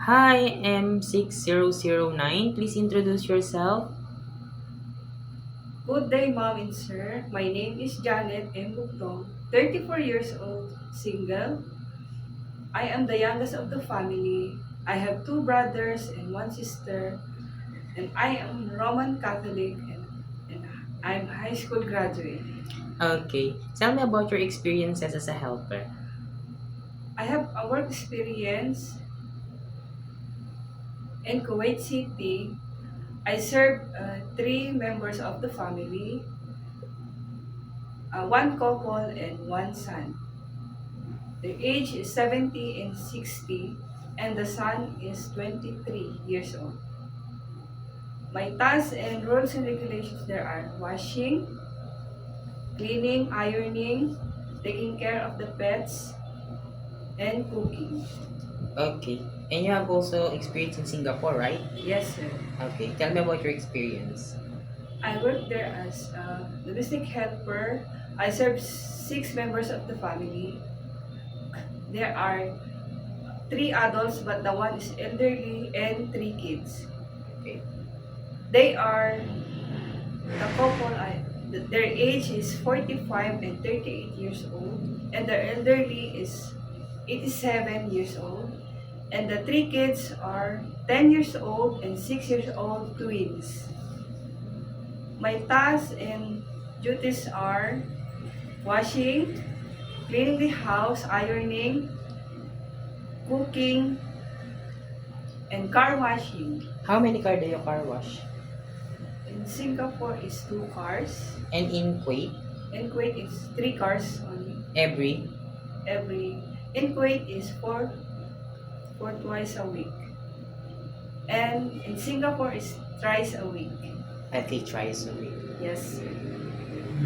Hi, M6009. Please introduce yourself. Good day, Mom and Sir. My name is Janet M. Bugtong, 34 years old, single. I am the youngest of the family. I have two brothers and one sister, and I am Roman Catholic and I'm high school graduate. Okay. Tell me about your experiences as a helper. I have a work experience in Kuwait City. I serve three members of the family, one couple and one son. The age is 70 and 60, and the son is 23 years old. My tasks and rules and regulations there are washing, cleaning, ironing, taking care of the pets, and cooking. Okay. And you have also experience in Singapore, right? Yes, sir. Okay. Tell me about your experience. I work there as a domestic helper. I serve six members of the family. There are three adults, but the one is elderly, and three kids. Okay. They are the couple. Their age is 45 and 38 years old, and the elderly is 87 years old, and the three kids are 10 years old and 6 years old twins. My tasks and duties are washing, cleaning the house, ironing, cooking, and car washing. How many car do you car wash? In Singapore is two cars. And in Kuwait? In Kuwait is three cars only. Every? Every in Kuwait is four twice a week. And in Singapore is thrice a week. At least twice a week. Yes, sir.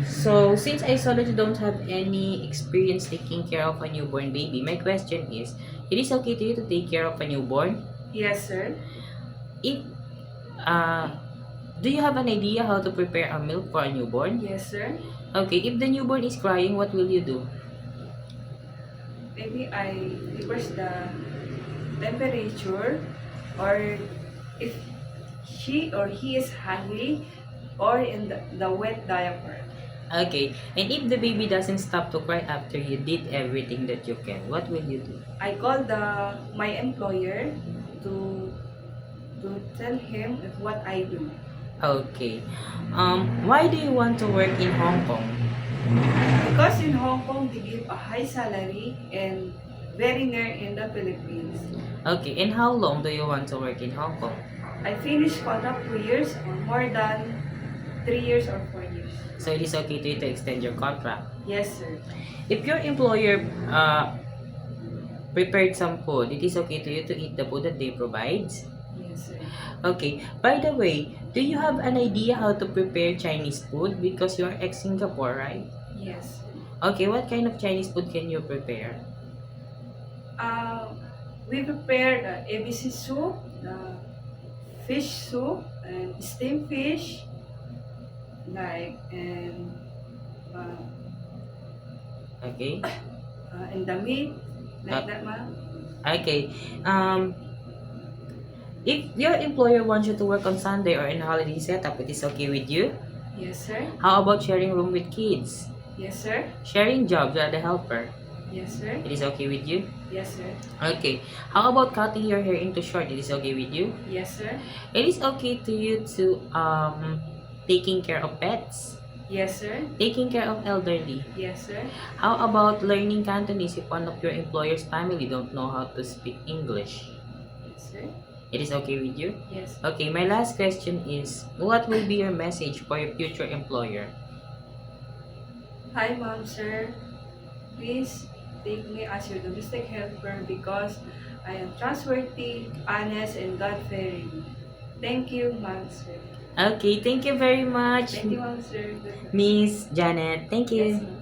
So, since I saw that you don't have any experience taking care of a newborn baby, my question is, it is okay to you to take care of a newborn? Yes, sir. If, uh, do you have an idea how to prepare a milk for a newborn? Yes, sir. Okay, if the newborn is crying, what will you do? Maybe I reverse the temperature, or if she or he is hungry, or in the wet diaper. Okay, and if the baby doesn't stop to cry after you did everything that you can, what will you do? I call my employer to to tell him if what I do. Okay, why do you want to work in Hong Kong? Because in Hong Kong, they give a high salary and very near in the Philippines. Okay, and how long do you want to work in Hong Kong? I finished contract 2 years or more than 3 years or 4 years. So it is okay to you to extend your contract. Yes, sir. If your employer prepared some food, it is okay to you to eat the food that they provide. Yes, sir. Okay, by the way, do you have an idea how to prepare Chinese food? Because you're ex-Singapore, right? Yes. Okay, what kind of Chinese food can you prepare? We prepared ABC soup, fish soup, and steamed fish, uh, Okay. and the meat, Uh, like that, ma'am. okay. If your employer wants you to work on Sunday or in a holiday setup, it is okay with you? Yes, sir. How about sharing room with kids? Yes, sir. Sharing jobs as a helper, Yes, sir. it is okay with you? Yes, sir. Okay. How about cutting your hair into short? It is okay with you? Yes, sir. It is okay to you to taking care of pets, Yes, sir. taking care of elderly. Yes, sir. How about learning Cantonese if one of your employer's family don't know how to speak English? Yes, sir. It is okay with you? Yes. Okay, my last question is, what will be your message for your future employer? Hi, ma'am, sir. Please take me as your domestic helper because I am trustworthy, honest, and God-fearing. Thank you, ma'am, sir. Okay, thank you very much, Thank you, ma'am, sir. Miss Janet. Thank Yes, you. ma'am.